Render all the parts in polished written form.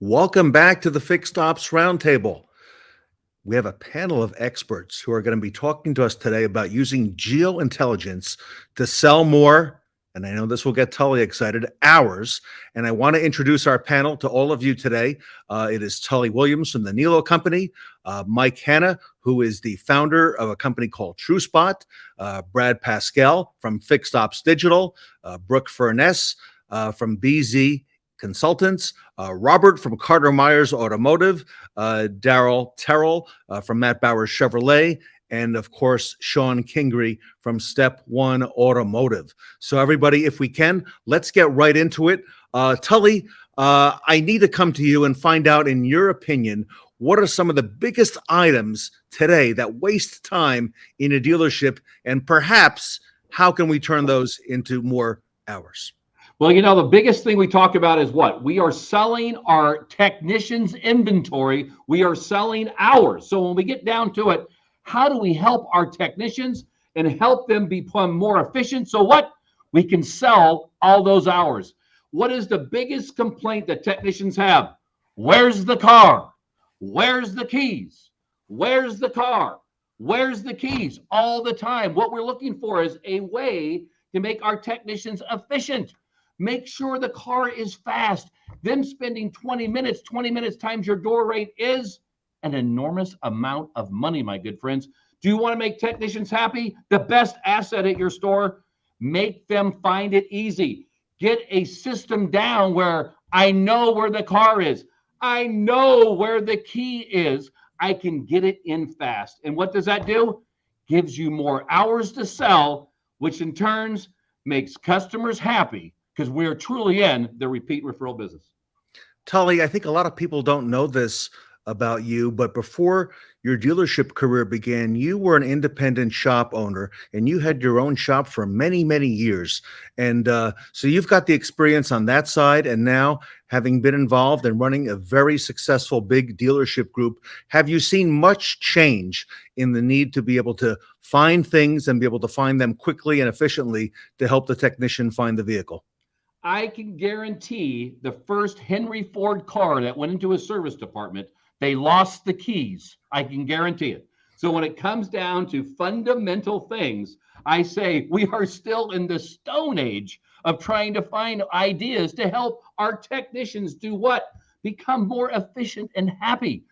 Welcome back to the Fixed Ops Roundtable. We have a panel of experts who are going to be talking to us today about using geointelligence to sell more. And I know this will get Tully excited, hours. And I want to introduce our panel to all of you today. It is Tully Williams from the Nilo Company, Mike Hanna, who is the founder of a company called TrueSpot, Brad Pascal from Fixed Ops Digital, Brooke Furness from BZ Consultants, Robert from Carter Myers Automotive, Daryl Terrell from Matt Bauer Chevrolet, and of course, Sean Kingery from Step One Automotive. So everybody, if we can, let's get right into it. Tully, I need to come to you and find out, in your opinion, what are some of the biggest items today that waste time in a dealership, and perhaps how can we turn those into more hours? Well, the biggest thing we talk about is what? We are selling our technicians' inventory. We are selling hours. So when we get down to it, how do we help our technicians and help them become more efficient? So what? We can sell all those hours. What is the biggest complaint that technicians have? Where's the car? Where's the keys? Where's the car? Where's the keys? All the time. What we're looking for is a way to make our technicians efficient. Make sure the car is fast. Them spending 20 minutes times your door rate is an enormous amount of money, my good friends. Do you want to make technicians happy? The best asset at your store, make them find it easy. Get a system down where I know where the car is. I know where the key is. I can get it in fast. And what does that do? Gives you more hours to sell, which in turn makes customers happy, because we are truly in the repeat referral business. Tully, I think a lot of people don't know this about you, but before your dealership career began, you were an independent shop owner and you had your own shop for many, many years. And so you've got the experience on that side. And now, having been involved in running a very successful big dealership group, have you seen much change in the need to be able to find things and be able to find them quickly and efficiently to help the technician find the vehicle? I can guarantee the first Henry Ford car that went into a service department, they lost the keys. I can guarantee it. So when it comes down to fundamental things, I say we are still in the Stone Age of trying to find ideas to help our technicians do what? Become more efficient and happy.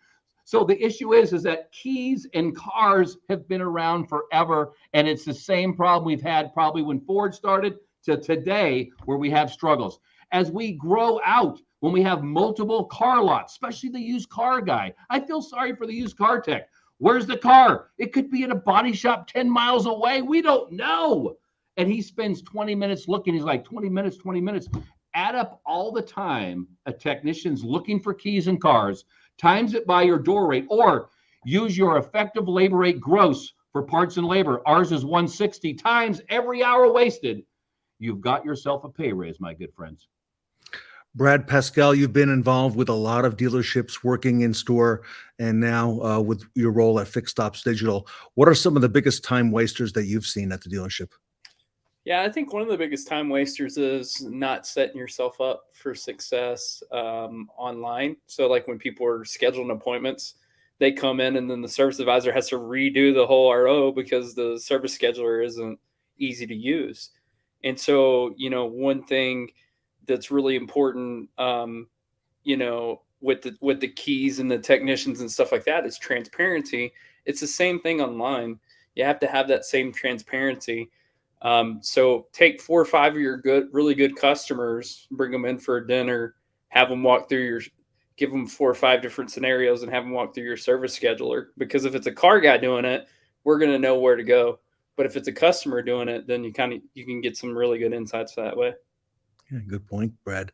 So the issue is that keys and cars have been around forever, and it's the same problem we've had probably when Ford started to today, where we have struggles. As we grow out, when we have multiple car lots, especially the used car guy, I feel sorry for the used car tech. Where's the car? It could be at a body shop 10 miles away. We don't know. And he spends 20 minutes looking. He's like, 20 minutes, 20 minutes. Add up all the time a technician's looking for keys and cars, times it by your door rate, or use your effective labor rate gross for parts and labor. Ours is 160 times every hour wasted. You've got yourself a pay raise, my good friends. Brad Pascal, you've been involved with a lot of dealerships, working in store, and now with your role at Fixed Ops Digital. What are some of the biggest time wasters that you've seen at the dealership? Yeah, I think one of the biggest time wasters is not setting yourself up for success online. So like when people are scheduling appointments, they come in and then the service advisor has to redo the whole RO because the service scheduler isn't easy to use. And so, one thing that's really important, with the keys and the technicians and stuff like that is transparency. It's the same thing online. You have to have that same transparency. So take 4 or 5 of your really good customers, bring them in for a dinner, have them give them 4 or 5 different scenarios and have them walk through your service scheduler. Because if it's a car guy doing it, we're going to know where to go. But if it's a customer doing it, then you can get some really good insights that way. Yeah, good point, Brad.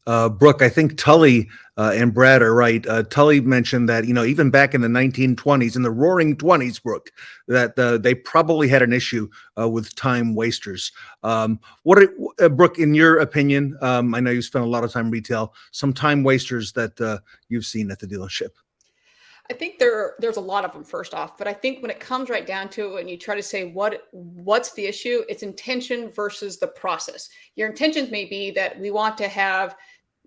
Brooke, I think Tully and Brad are right. Tully mentioned that, even back in the 1920s, in the roaring 20s, Brooke, that they probably had an issue with time wasters. Brooke, in your opinion, I know you spent a lot of time retail, some time wasters that you've seen at the dealership? I think there's a lot of them, first off, but I think when it comes right down to it and you try to say what's the issue, it's intention versus the process. Your intentions may be that we want to have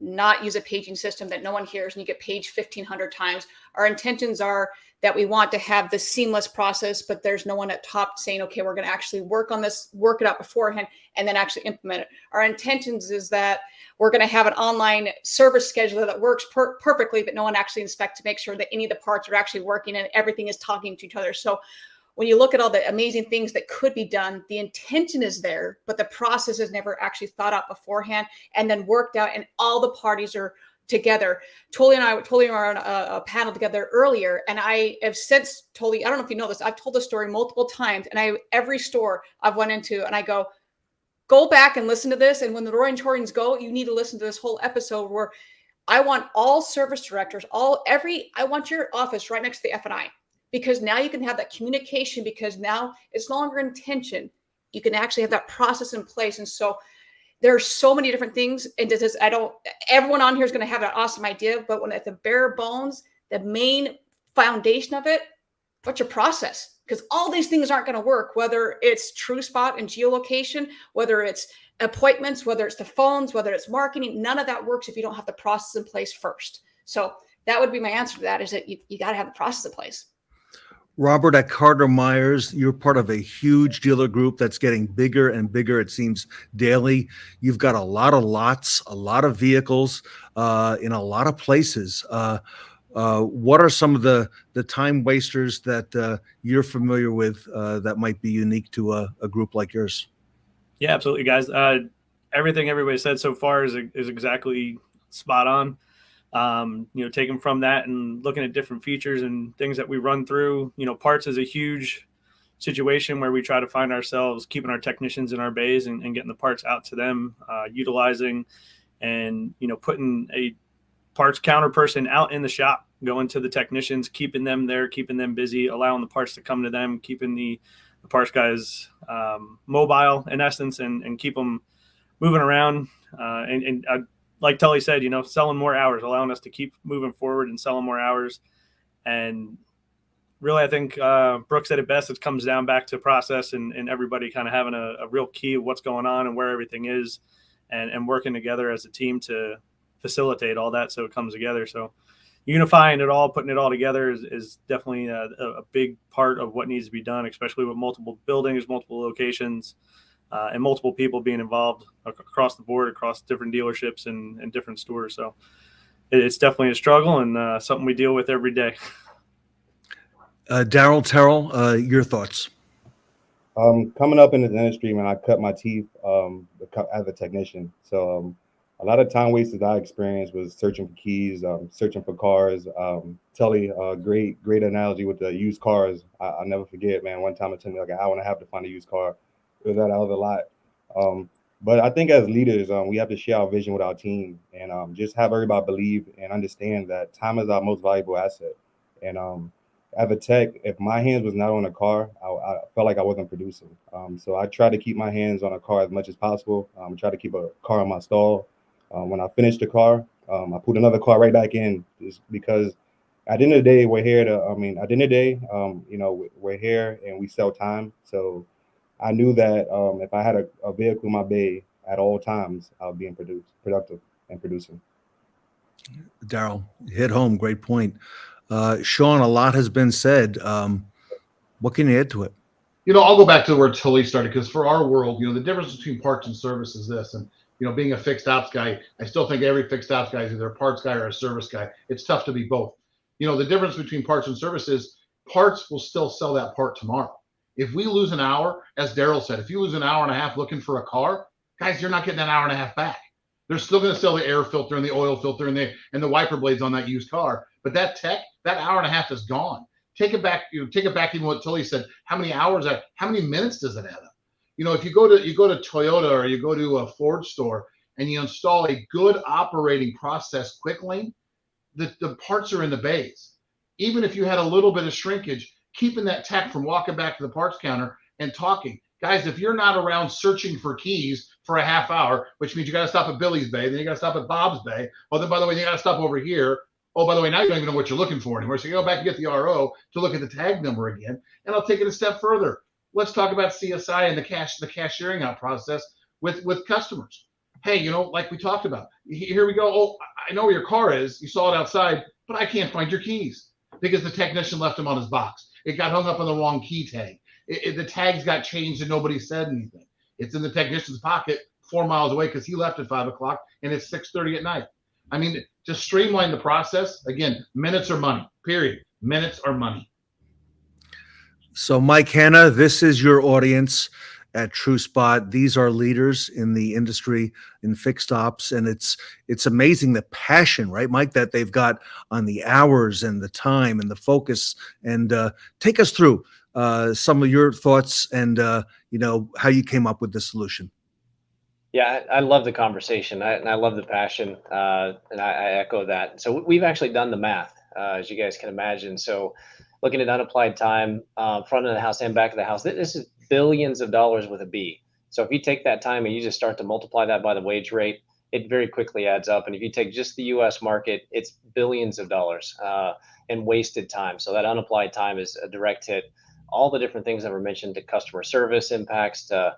not use a paging system that no one hears and you get paged 1,500 times. Our intentions are that we want to have this seamless process, but there's no one at top saying, okay, we're going to actually work on this, work it out beforehand, and then actually implement it. Our intentions is that we're going to have an online service scheduler that works perfectly, but no one actually inspects to make sure that any of the parts are actually working and everything is talking to each other. So when you look at all the amazing things that could be done, the intention is there, but the process is never actually thought out beforehand and then worked out, and all the parties are together. Tolly and I were on a panel together earlier, and I have since Tolly, I don't know if you know this, I've told the story multiple times, and every store I've went into, and I go back and listen to this. And when the Roaring Torrens go, you need to listen to this whole episode where I want all service directors, I want your office right next to the F&I. Because now you can have that communication, because now it's no longer intention. You can actually have that process in place. And so there's so many different things. And everyone on here is going to have an awesome idea, but when at the bare bones, the main foundation of it, what's your process? Because all these things aren't going to work, whether it's TrueSpot and geolocation, whether it's appointments, whether it's the phones, whether it's marketing, none of that works if you don't have the process in place first. So that would be my answer to that, is that you got to have the process in place. Robert, at Carter Myers, you're part of a huge dealer group that's getting bigger and bigger, it seems, daily. You've got a lot of lots, a lot of vehicles in a lot of places. What are some of the time wasters that you're familiar with that might be unique to a group like yours? Yeah, absolutely, guys. Everything everybody said so far is exactly spot on. Taking from that and looking at different features and things that we run through, parts is a huge situation where we try to find ourselves keeping our technicians in our bays and getting the parts out to them, utilizing and, putting a parts counter person out in the shop, going to the technicians, keeping them there, keeping them busy, allowing the parts to come to them, keeping the parts guys mobile in essence, and keep them moving around. Like Tully said, selling more hours, allowing us to keep moving forward and selling more hours. And really, I think Brooke said it best. It comes down back to process and everybody kind of having a real key of what's going on and where everything is, and working together as a team to facilitate all that so it comes together. So unifying it all, putting it all together is definitely a big part of what needs to be done, especially with multiple buildings, multiple locations, and multiple people being involved across the board, across different dealerships and different stores. So it's definitely a struggle and something we deal with every day. Daryl Terrell, your thoughts? Coming up in the industry, man, I cut my teeth as a technician. So a lot of time wasted I experienced was searching for keys, searching for cars. Tully, great analogy with the used cars. I'll never forget, man. One time it took me like an hour and a half to find a used car. It was that out of a lot. But I think as leaders, we have to share our vision with our team and just have everybody believe and understand that time is our most valuable asset. And as a tech, if my hands was not on a car, I felt like I wasn't producing. So I try to keep my hands on a car as much as possible. Try to keep a car in my stall. When I finish the car, I put another car right back in, just because at the end of the day, we're here we're here and we sell time. So I knew that if I had a vehicle in my bay at all times, I was being productive and producing. Daryl, hit home. Great point. Sean, a lot has been said. What can you add to it? I'll go back to where Tully started, because for our world, the difference between parts and service is this. And, being a fixed ops guy, I still think every fixed ops guy is either a parts guy or a service guy. It's tough to be both. The difference between parts and service is parts will still sell that part tomorrow. If we lose an hour, as Daryl said, if you lose an hour and a half looking for a car, guys, you're not getting an hour and a half back. They're still going to sell the air filter and the oil filter and the wiper blades on that used car. But that hour and a half is gone. Take it back, even what Tully said, how many minutes does it add up? If you go to Toyota or you go to a Ford store and you install a good operating process quick lane, the parts are in the bays. Even if you had a little bit of shrinkage, keeping that tech from walking back to the parts counter and talking. Guys, if you're not around searching for keys for a half hour, which means you got to stop at Billy's Bay, then you got to stop at Bob's Bay. Oh, then by the way, you got to stop over here. Oh, by the way, now you don't even know what you're looking for anymore. So you go back and get the RO to look at the tag number again. And I'll take it a step further. Let's talk about CSI and the cashiering out process with customers. Hey, like we talked about, here we go. Oh, I know where your car is. You saw it outside, but I can't find your keys because the technician left them on his box. It got hung up on the wrong key tag. The tags got changed and nobody said anything. It's in the technician's pocket 4 miles away because he left at 5 o'clock and it's 6:30 at night. I mean, to streamline the process, again, minutes are money, period. Minutes are money. So, Mike Hanna, this is your audience at TrueSpot. These are leaders in the industry in fixed ops, and it's amazing the passion, right, Mike, that they've got on the hours and the time and the focus. And take us through some of your thoughts and how you came up with the solution. Yeah, I love the conversation, and I love the passion, and I echo that. So we've actually done the math, as you guys can imagine. So looking at unapplied time, front of the house and back of the house, this is billions of dollars with a B. So if you take that time and you just start to multiply that by the wage rate, it very quickly adds up. And if you take just the U.S. market, it's billions of dollars in wasted time. So that unapplied time is a direct hit. All the different things that were mentioned, to customer service impacts, to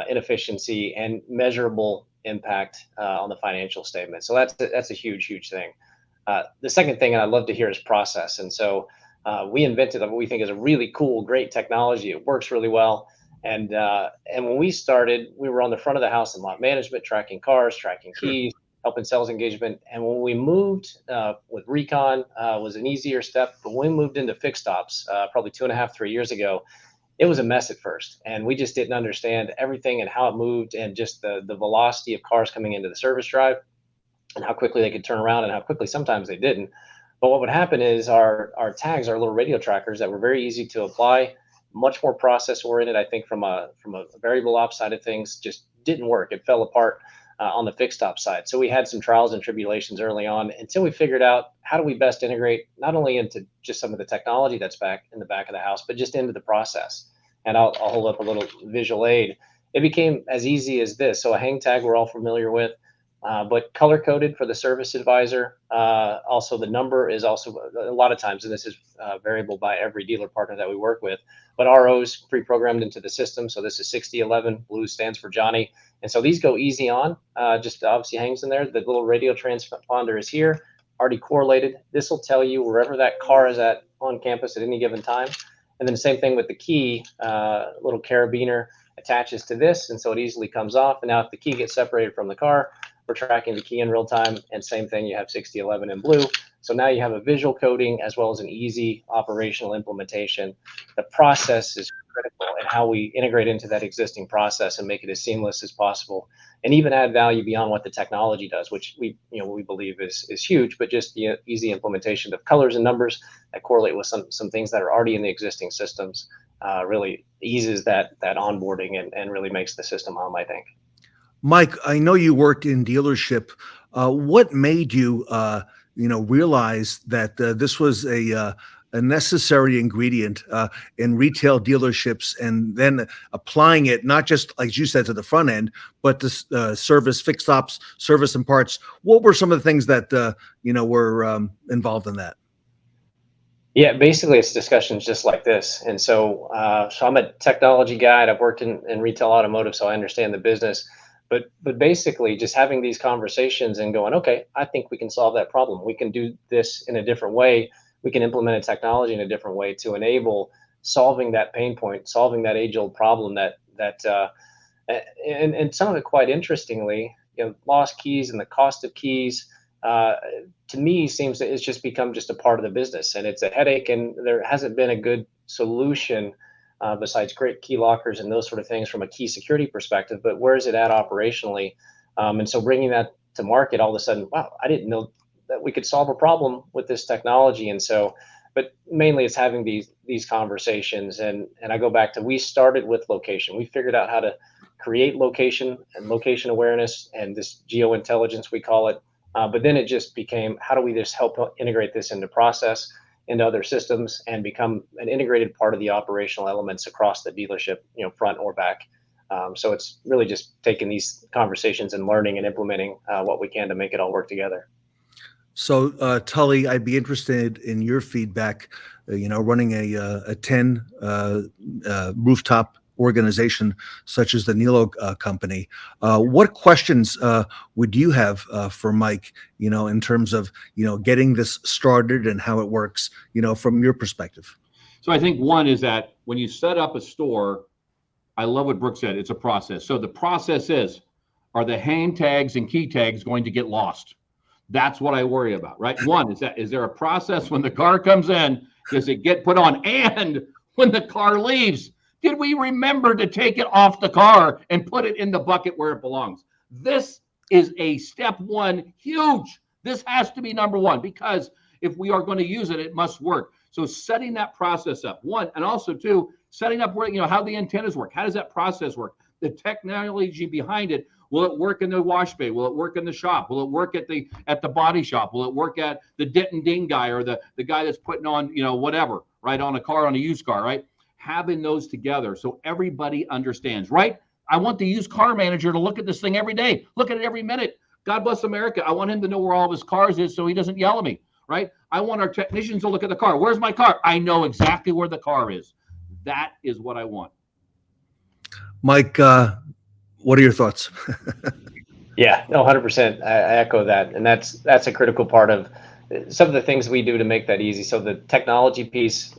inefficiency, and measurable impact on the financial statement. So that's a huge thing. The second thing, and I'd love to hear, is process. And so we invented what we think is a really cool, great technology. It works really well. And when we started, we were on the front of the house in lot management, tracking cars, tracking keys, helping sales engagement. And when we moved with Recon, was an easier step. But when we moved into fixed ops, probably 2.5, 3 years ago, it was a mess at first, and we just didn't understand everything and how it moved, and just the velocity of cars coming into the service drive and how quickly they could turn around and how quickly sometimes they didn't. But what would happen is our tags, our little radio trackers that were very easy to apply, much more process oriented, I think from a variable ops side of things, just didn't work. It fell apart on the fixed ops side. So we had some trials and tribulations early on until we figured out how do we best integrate not only into just some of the technology that's back in the back of the house, but just into the process. And I'll hold up a little visual aid. It became as easy as this. So a hang tag we're all familiar with, but color coded for the service advisor. Also, the number is also a lot of times, and this is variable by every dealer partner that we work with, but ROs pre-programmed into the system. So this is 6011, blue stands for Johnny. And so these go easy on, just obviously hangs in there. The little radio transponder is here, already correlated. This will tell you wherever that car is at on campus at any given time. And then the same thing with the key, little carabiner attaches to this, and so it easily comes off. And now if the key gets separated from the car, we're tracking the key in real time, and same thing, you have 6011 in blue. So now you have a visual coding as well as an easy operational implementation. The process is critical, and how we integrate into that existing process and make it as seamless as possible, and even add value beyond what the technology does, which we believe is huge. But just the easy implementation of colors and numbers that correlate with some things that are already in the existing systems really eases that onboarding and really makes the system hum, I think. Mike, I know you worked in dealership. What made you, realize that this was a necessary ingredient in retail dealerships, and then applying it not just, like you said, to the front end, but to service, fixed ops, service and parts? What were some of the things that were involved in that? Yeah, basically it's discussions just like this. And so I'm a technology guy, and I've worked in retail automotive, so I understand the business. But basically just having these conversations and going, okay, I think we can solve that problem. We can do this in a different way. We can implement a technology in a different way to enable solving that pain point, solving that age-old problem and some of it, quite interestingly, lost keys and the cost of keys, to me seems that it's just become just a part of the business, and it's a headache, and there hasn't been a good solution besides great key lockers and those sort of things from a key security perspective. But where is it at operationally? And so bringing that to market, all of a sudden, wow, I didn't know that we could solve a problem with this technology. And so, but mainly it's having these conversations. And I go back to, we started with location. We figured out how to create location and location awareness and this geointelligence, we call it. But then it just became, how do we just help integrate this into process, into other systems, and become an integrated part of the operational elements across the dealership, front or back. So it's really just taking these conversations and learning and implementing what we can to make it all work together. So, Tully, I'd be interested in your feedback. Running a 10 rooftop organization such as the Nilo company. What questions would you have for Mike, in terms of, getting this started and how it works, from your perspective? So I think one is that when you set up a store, I love what Brooke said, it's a process. So the process is, are the hang tags and key tags going to get lost? That's what I worry about, right? One, is there a process when the car comes in? Does it get put on? And when the car leaves, did we remember to take it off the car and put it in the bucket where it belongs? This is a step one, huge. This has to be number one, because if we are going to use it, it must work. So setting that process up, one, and also two, setting up where, how the antennas work. How does that process work? The technology behind it. Will it work in the wash bay? Will it work in the shop? Will it work at the body shop? Will it work at the dent and ding guy, or the guy that's putting on, whatever, right, on a car, on a used car, right? Having those together so everybody understands, right? I want the used car manager to look at this thing every day, look at it every minute. God bless America. I want him to know where all of his cars is so he doesn't yell at me, right? I want our technicians to look at the car. Where's my car? I know exactly where the car is. That is what I want. Mike, what are your thoughts? Yeah, no, 100%. I echo that, and that's a critical part of some of the things we do to make that easy. So the technology piece,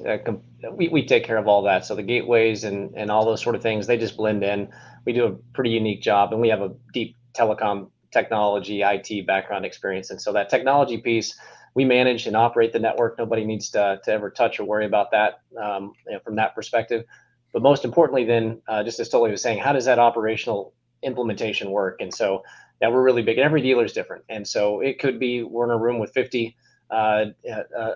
we take care of all that. So the gateways and all those sort of things, they just blend in. We do a pretty unique job, and we have a deep telecom technology, IT background experience, and so that technology piece, we manage and operate the network. Nobody needs to ever touch or worry about that from that perspective. But most importantly, then, just as Tolly was saying, how does that operational implementation work? And so yeah, we're really big. Every dealer is different. And so it could be we're in a room with 50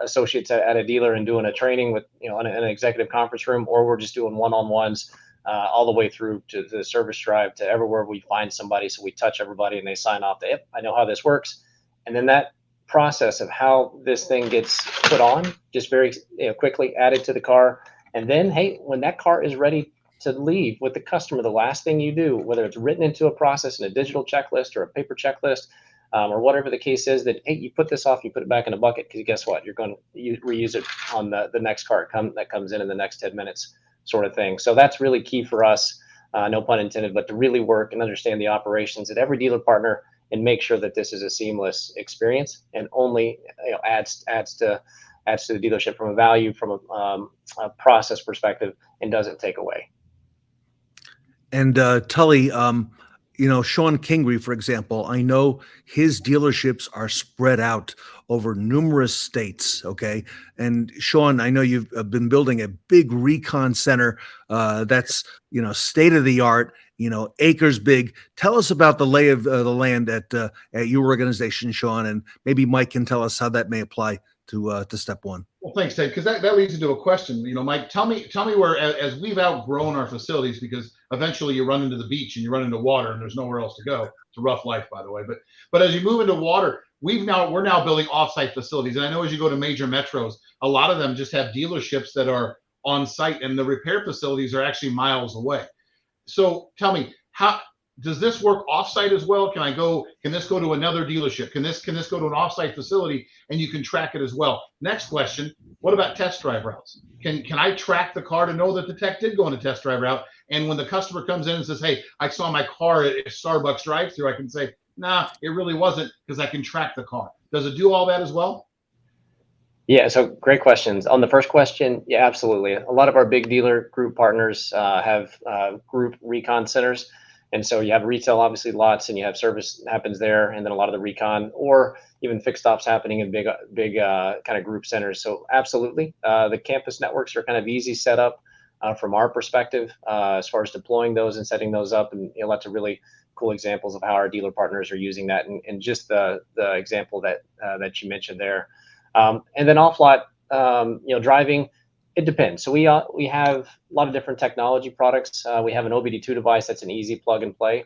associates at a dealer and doing a training with, in an executive conference room, or we're just doing one-on-ones all the way through to the service drive, to everywhere we find somebody. So we touch everybody and they sign off that, yep, I know how this works. And then that process of how this thing gets put on, just very quickly added to the car. And then, hey, when that car is ready to leave with the customer, the last thing you do, whether it's written into a process in a digital checklist or a paper checklist, or whatever the case is, that, hey, you put this off, you put it back in a bucket, because guess what? You're going to reuse it on the next car that comes in the next 10 minutes, sort of thing. So that's really key for us, no pun intended, but to really work and understand the operations at every dealer partner and make sure that this is a seamless experience and only adds to the dealership from a value, from a process perspective, and doesn't take away. And Tully, Sean Kingery, for example, I know his dealerships are spread out over numerous states. Okay. And Sean, I know you've been building a big recon center that's, state of the art, acres big. Tell us about the lay of the land at your organization, Sean, and maybe Mike can tell us how that may apply to step one. Well, thanks, Ted, because that leads into a question. Mike, tell me where, as we've outgrown our facilities, because eventually you run into the beach and you run into water and there's nowhere else to go. It's a rough life, by the way. But as you move into water, we're now building offsite facilities. And I know as you go to major metros, a lot of them just have dealerships that are on site, and the repair facilities are actually miles away. So tell me, how does this work offsite as well? Can this go to another dealership? Can this go to an offsite facility and you can track it as well? Next question, what about test drive routes? Can I track the car to know that the tech did go on a test drive route? And when the customer comes in and says, hey, I saw my car at Starbucks drive-thru, I can say, nah, it really wasn't, because I can track the car. Does it do all that as well? Yeah, so great questions. On the first question, yeah, absolutely. A lot of our big dealer group partners have group recon centers. And so you have retail, obviously, lots, and you have service happens there, and then a lot of the recon or even fixed stops happening in big kind of group centers. So absolutely, the campus networks are kind of easy set up from our perspective as far as deploying those and setting those up, and lots of really cool examples of how our dealer partners are using that, and just the example that you mentioned there. And then off-lot, driving. It depends. So we have a lot of different technology products. We have an OBD2 device that's an easy plug and play.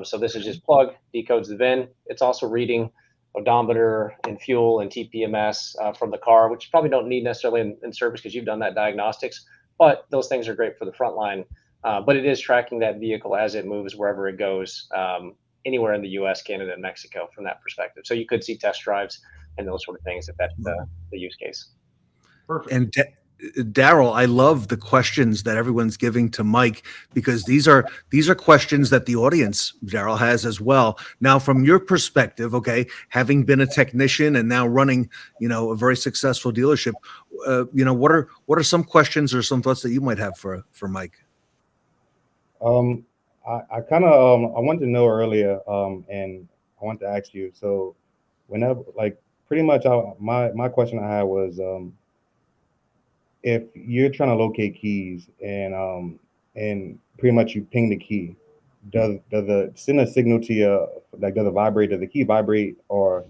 So this is just plug, decodes the VIN. It's also reading odometer and fuel and TPMS from the car, which you probably don't need necessarily in service because you've done that diagnostics. But those things are great for the front line. But it is tracking that vehicle as it moves wherever it goes, anywhere in the U.S., Canada, and Mexico from that perspective. So you could see test drives and those sort of things if that's the use case. Perfect. Daryl, I love the questions that everyone's giving to Mike, because these are questions that the audience, Daryl, has as well. Now, from your perspective, okay, having been a technician and now running, a very successful dealership, what are some questions or some thoughts that you might have for Mike? I kind of I wanted to know earlier, and I wanted to ask you. So, whenever, like, pretty much, my question I had was, if you're trying to locate keys and pretty much you ping the key, does it send a signal to you, like, does it vibrate? Does the key vibrate, or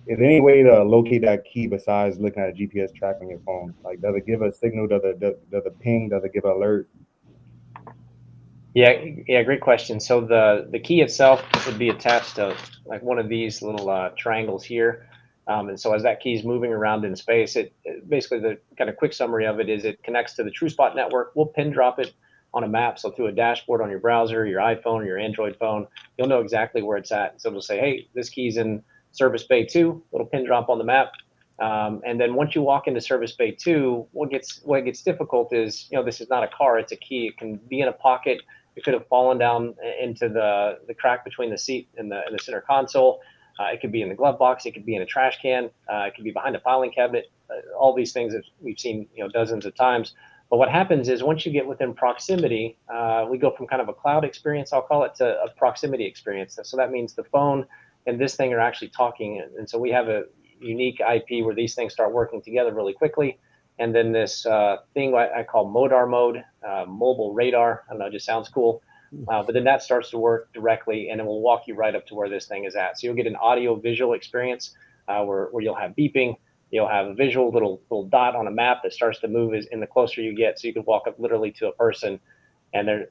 is there any way to locate that key besides looking at a GPS track on your phone? Like, does it give a signal? Does it ping? Does it give an alert? Yeah, great question. So the key itself would be attached to like one of these little triangles here. And so as that key is moving around in space, it basically, the kind of quick summary of it is it connects to the TrueSpot network. We'll pin drop it on a map. So through a dashboard on your browser, your iPhone, your Android phone, you'll know exactly where it's at. So it'll say, hey, this key's in service bay 2, little pin drop on the map. And then once you walk into service bay 2, what gets difficult is, this is not a car, it's a key. It can be in a pocket. It could have fallen down into the crack between the seat and the center console. It could be in the glove box. It could be in a trash can. It could be behind a filing cabinet. All these things that we've seen, dozens of times. But what happens is once you get within proximity, we go from kind of a cloud experience, I'll call it, to a proximity experience. So that means the phone and this thing are actually talking. And so we have a unique IP where these things start working together really quickly. And then this thing I call MODAR mode, mobile radar. I don't know, it just sounds cool. But then that starts to work directly, and it will walk you right up to where this thing is at. So you'll get an audio visual experience where you'll have beeping. You'll have a visual little dot on a map that starts to move in the closer you get. So you can walk up literally to a person, and they're,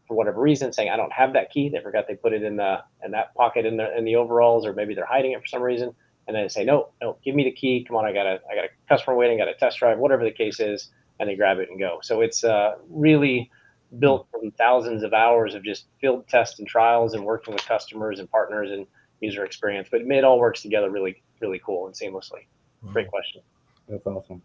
for whatever reason, saying, I don't have that key. They forgot they put it in that pocket in the overalls, or maybe they're hiding it for some reason. And then they say, no, give me the key. Come on, I got a customer waiting, got a test drive, whatever the case is, and they grab it and go. So it's really built from thousands of hours of just field tests and trials and working with customers and partners and user experience. But it all works together really, really cool and seamlessly. Great question. That's awesome.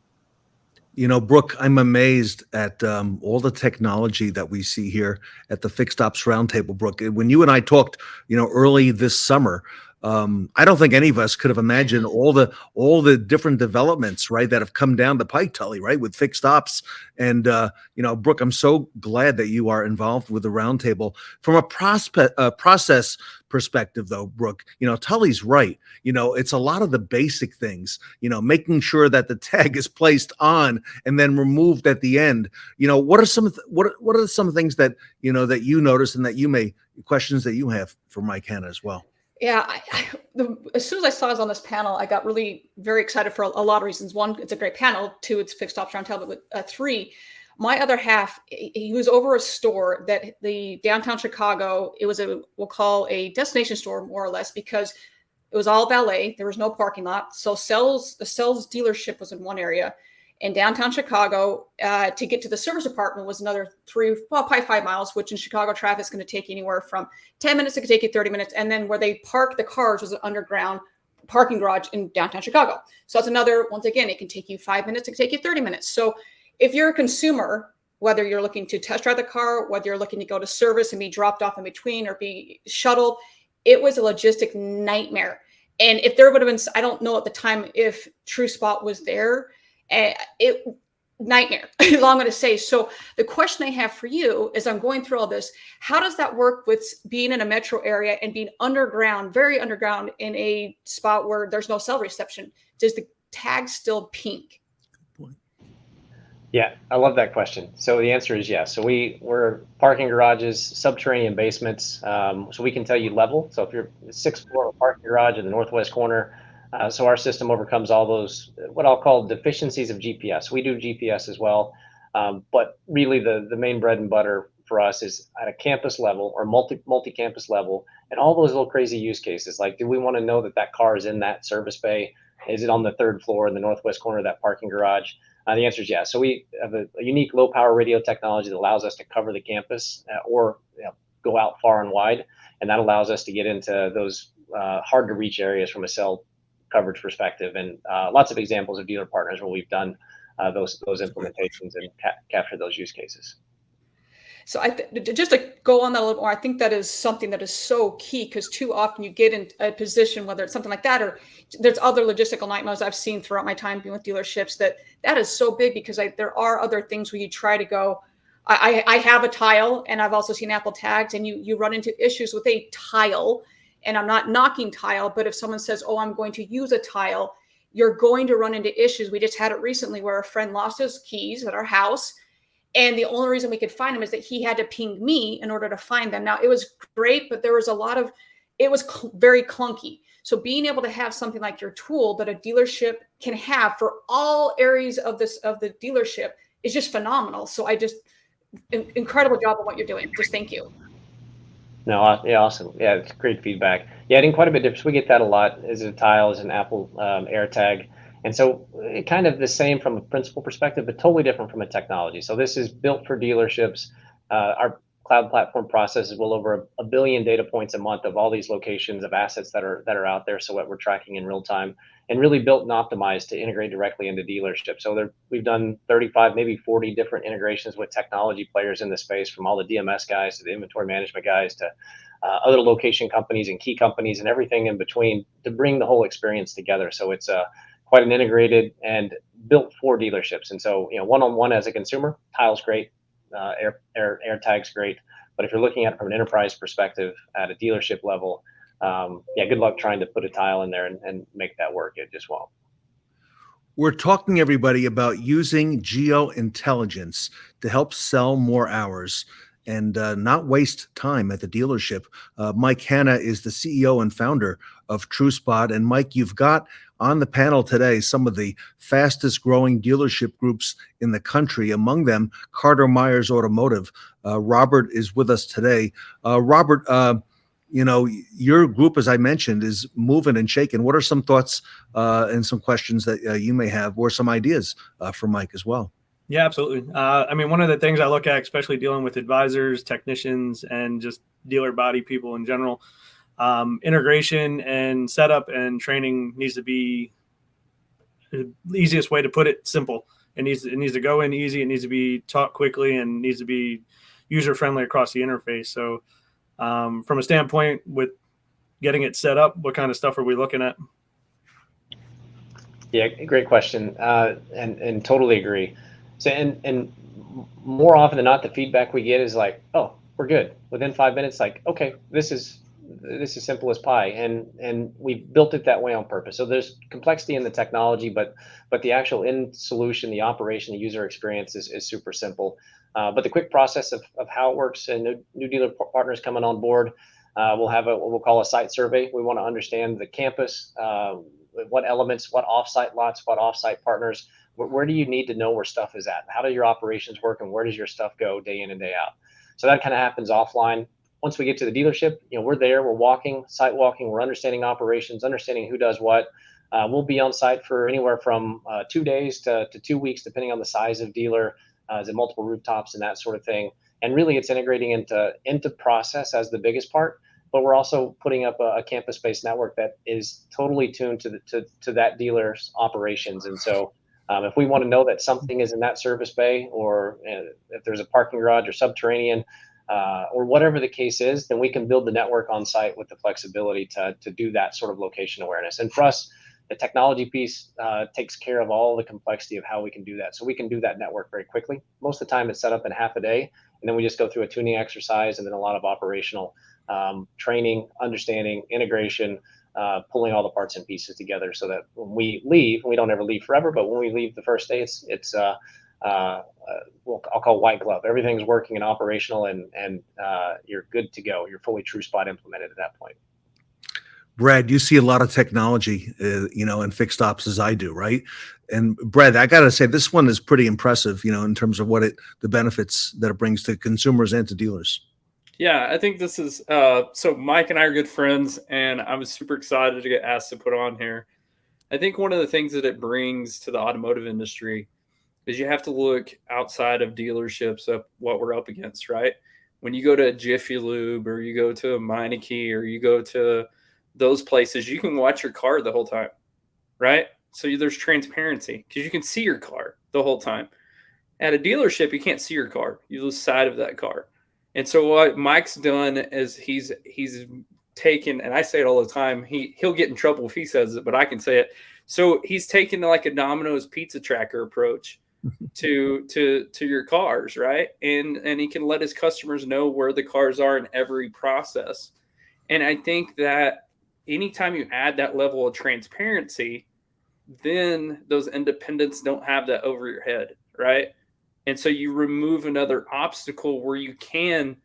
Brooke, I'm amazed at all the technology that we see here at the Fixed Ops Roundtable. Brooke, when you and I talked, early this summer, I don't think any of us could have imagined all the different developments, right, that have come down the pike, Tully, right, with fixed ops. And Brooke, I'm so glad that you are involved with the roundtable. From a process perspective, though, Brooke, Tully's right. It's a lot of the basic things. Making sure that the tag is placed on and then removed at the end. What are some things that that you notice and that questions that you have for Mike Hanna as well? Yeah, as soon as I saw us on this panel, I got really very excited for a lot of reasons. One, it's a great panel. Two, it's Fixed Ops Roundtable. But three, my other half, he was over a store that the downtown Chicago, it was we'll call a destination store more or less, because it was all valet. There was no parking lot. So the Sells dealership was in one area. In downtown Chicago, to get to the service department was another probably 5 miles, which in Chicago traffic is going to take anywhere from 10 minutes. It could take you 30 minutes. And then where they park the cars was an underground parking garage in downtown Chicago. So that's another, once again, it can take you 5 minutes. It can take you 30 minutes. So if you're a consumer, whether you're looking to test drive the car, whether you're looking to go to service and be dropped off in between or be shuttled, it was a logistic nightmare. And if there would have been, I don't know at the time if TrueSpot was there, it nightmare is all I'm going to say. So the question I have for you is, I'm going through all this, how does that work with being in a metro area and being underground, very underground, in a spot where there's no cell reception? Does the tag still pink? Yeah, I love that question. So the answer is yes. So we're parking garages, subterranean basements. So we can tell you level. So if you're 6th floor parking garage in the northwest corner, so our system overcomes all those, what I'll call deficiencies of GPS. We do GPS as well, but really the main bread and butter for us is at a campus level or multi-campus level, and all those little crazy use cases. Like, do we want to know that car is in that service bay? Is it on the 3rd floor in the northwest corner of that parking garage? The answer is yes. So we have a unique low power radio technology that allows us to cover the campus or go out far and wide, and that allows us to get into those hard to reach areas from a cell coverage perspective. And lots of examples of dealer partners where we've done those implementations and capture those use cases. So just to go on that a little more, I think that is something that is so key, because too often you get in a position, whether it's something like that or there's other logistical nightmares I've seen throughout my time being with dealerships, that is so big, because there are other things where you try to go, I have a tile, and I've also seen Apple tags, and you run into issues with a tile. And I'm not knocking tile, but if someone says, oh, I'm going to use a tile, you're going to run into issues. We just had it recently where a friend lost his keys at our house. And the only reason we could find them is that he had to ping me in order to find them. Now, it was great, but there was it was very clunky. So being able to have something like your tool that a dealership can have for all areas of the dealership is just phenomenal. So incredible job on what you're doing. Just thank you. No, yeah, awesome. Yeah, it's great feedback. Yeah, I think quite a bit different. We get that a lot. Is it a tile? Is it an Apple AirTag? And so kind of the same from a principal perspective, but totally different from a technology. So this is built for dealerships. Our cloud platform processes well over a billion data points a month of all these locations of assets that are out there. So what we're tracking in real time, and really built and optimized to integrate directly into dealerships. So we've done 35, maybe 40 different integrations with technology players in the space, from all the DMS guys to the inventory management guys to other location companies and key companies and everything in between, to bring the whole experience together. So it's quite an integrated and built for dealerships. And so, one-on-one as a consumer, tile's great, AirTag's great. But if you're looking at it from an enterprise perspective at a dealership level, good luck trying to put a tile in there and make that work. It just won't. We're talking, everybody, about using geointelligence to help sell more hours and not waste time at the dealership. Mike Hanna is the CEO and founder of TrueSpot. And Mike, you've got on the panel today some of the fastest growing dealership groups in the country, among them Carter Myers Automotive. Robert is with us today. Robert, your group, as I mentioned, is moving and shaking. What are some thoughts and some questions that you may have, or some ideas for Mike as well? Yeah, absolutely. One of the things I look at, especially dealing with advisors, technicians, and just dealer body people in general, integration and setup and training needs to be the easiest way to put it, simple. It needs to go in easy. It needs to be taught quickly, and needs to be user friendly across the interface. So from a standpoint with getting it set up, what kind of stuff are we looking at? Yeah, great question. And totally agree. So, and more often than not, the feedback we get is like, oh, we're good. Within 5 minutes, like, okay, this is simple as pie. And we built it that way on purpose. So there's complexity in the technology, but the actual end solution, the operation, the user experience is super simple. But the quick process of how it works, and new dealer partners coming on board, we'll have what we'll call a site survey. We want to understand the campus, what elements, what offsite lots, what offsite partners, where do you need to know where stuff is at? How do your operations work, and where does your stuff go day in and day out? So that kind of happens offline. Once we get to the dealership, we're there, we're walking, site walking, we're understanding operations, understanding who does what. We'll be on site for anywhere from 2 days to 2 weeks, depending on the size of dealer, is it multiple rooftops and that sort of thing. And really it's integrating into process as the biggest part, but we're also putting up a campus-based network that is totally tuned to that dealer's operations. And so if we want to know that something is in that service bay, or if there's a parking garage or subterranean, or whatever the case is, then we can build the network on site with the flexibility to do that sort of location awareness. And for us, the technology piece takes care of all the complexity of how we can do that. So we can do that network very quickly. Most of the time it's set up in half a day, and then we just go through a tuning exercise and then a lot of operational training, understanding, integration, pulling all the parts and pieces together, so that when we leave, we don't ever leave forever, but when we leave the first day, it's I'll call white glove. Everything's working and operational, and you're good to go. You're fully TrueSpot implemented at that point. Brad, you see a lot of technology, in fixed ops, as I do, right? And Brad, I got to say, this one is pretty impressive, in terms of the benefits that it brings to consumers and to dealers. Yeah, I think this is, so Mike and I are good friends, and I was super excited to get asked to put on here. I think one of the things that it brings to the automotive industry is you have to look outside of dealerships of what we're up against, right? When you go to a Jiffy Lube, or you go to a Meineke, or you go to those places, you can watch your car the whole time, right? So there's transparency because you can see your car the whole time. At a dealership, you can't see your car. You lose sight of that car. And so what Mike's done is he's taken, and I say it all the time, he'll get in trouble if he says it, but I can say it. So he's taken like a Domino's pizza tracker approach to your cars, right? And he can let his customers know where the cars are in every process. And I think that anytime you add that level of transparency, then those independents don't have that over your head, right? And so you remove another obstacle where you can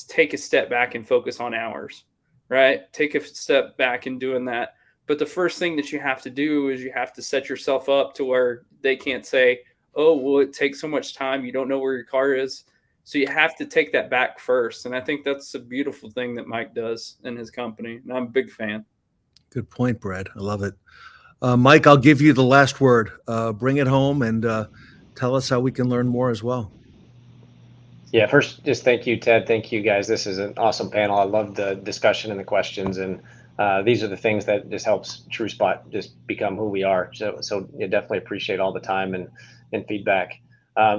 take a step back and focus on hours, right? Take a step back in doing that. But the first thing that you have to do is you have to set yourself up to where they can't say, oh, well, it takes so much time. You don't know where your car is. So you have to take that back first. And I think that's a beautiful thing that Mike does in his company. And I'm a big fan. Good point, Brad. I love it. Mike, I'll give you the last word. Bring it home and tell us how we can learn more as well. Yeah, first, just thank you, Ted. Thank you, guys. This is an awesome panel. I love the discussion and the questions. And these are the things that just helps TrueSpot just become who we are. So yeah, definitely appreciate all the time and feedback.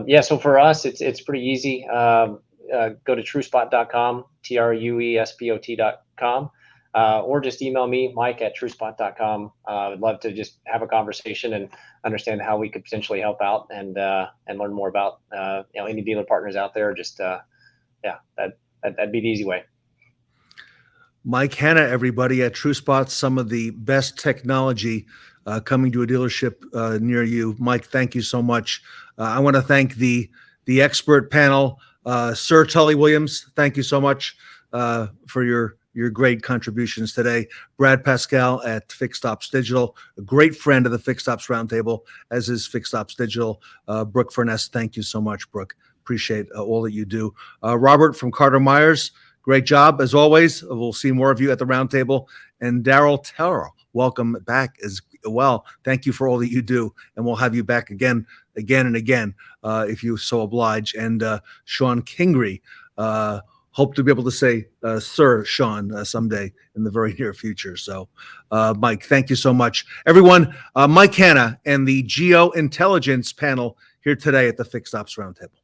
Yeah, so for us, it's pretty easy. Go to TrueSpot.com, TRUESPOT.com. Or just email me, Mike at TrueSpot.com. I'd love to just have a conversation and understand how we could potentially help out and learn more about any dealer partners out there. Just that'd be the easy way. Mike Hanna, everybody at TrueSpot, some of the best technology coming to a dealership near you. Mike, thank you so much. I want to thank the expert panel. Sir Tully Williams, thank you so much for your great contributions today. Brad Pascal at Fixed Ops Digital, a great friend of the Fixed Ops Roundtable, as is Fixed Ops Digital. Brooke Furness, thank you so much, Brooke. Appreciate all that you do. Robert from Carter Myers, great job as always. We'll see more of you at the Roundtable. And Daryl Terrell, welcome back as well. Thank you for all that you do, and we'll have you back again and again if you so oblige. And Sean Kingery, hope to be able to say Sir Sean someday in the very near future. So, Mike, thank you so much. Everyone, Mike Hanna and the Geointelligence panel here today at the Fixed Ops Roundtable.